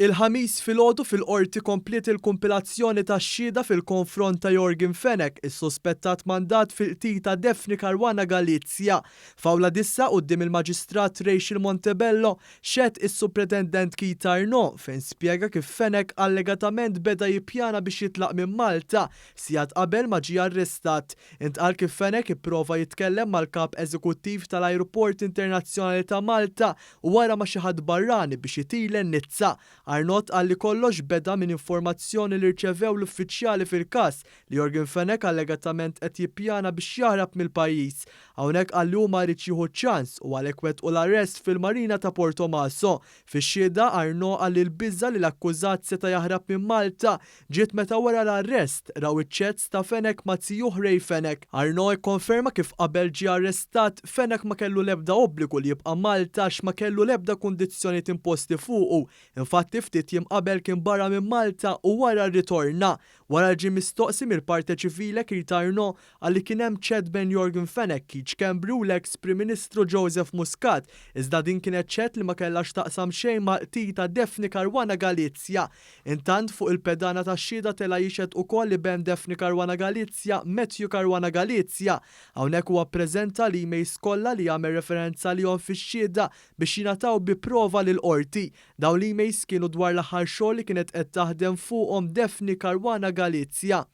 Il-ħamis filgħodu fil-qorti komplet il-kompilazzjoni tax-xhieda fil-konfront ta' Jorgen Fenek, is-suspettat mandat fil-qtil ta' Daphne Caruana Galizia. Fawla dissa quddiem il-Maġistrat Rachel Montebello xedt is-Supretendent Keith Arnaud fejn spjega kif Fenek allegatament beda jippjana biex jitlaq minn Malta sigħat qabel ma ġie arrestat. Intqal kif Fenek ipprova jitkellem mal-kap eżekuttiv tal-Ajruport Internazzjonali ta' Malta wara ma xi ħadd barrani biex itilen Nizza. Arnaud qal li kollox beda minn informazzjoni li rċevew l-uffiċjali fil-każ li Jorgen Fenek allegatament qed jippjana biex jaħrab mill-pajjiż. Hawnhekk qal li huma rrid jieħu ċans u għalhekk wettqu l-arrest fil-Marina ta' Porto Maso. Fix-xhieda Arnaud qal li l-biża li l-akkużat seta' jaħrab minn Malta ġiet meta wara l-arrest raw iċ-ċets ta' Fenek ma' tiju Ray Fenek. Arnaud ikkonferma kif qabel ġie arrestat Fenek ma kellu l-ebda obbligu li jibqa' Malta għax ma kellu l-ebda kundizzjonijiet imposti fuqu. Infatti ftit jiem qabel kien barra minn Malta u wara rritorna. Wara ġie mistoqsi mill-Parti Ċivili Keith Arnaud għalli kien hemm ċett bejn Jorgen Fenek, Keith Chambers u l-eks Prim Ministru Joseph Muscat, iżda din kienet ċett li ma kellax taqsam xejn ma' qtil ta' Daphne Caruana Galizia. Intant fuq il-pedana tax-xhieda tela jixed ukoll li bejn Daphne Caruana Galizia Matthew Caruana Galizia. Hawnhekk huwa ppreżenta l-emails kollha li jagħmel referenza lihom fix-xhieda biex jingħataw bi prova lill-qorti. Dawn l-emails kienu dwar l-aħħar xogħol li kienet qed taħdem fuqhom Daphne Caruana Galizia.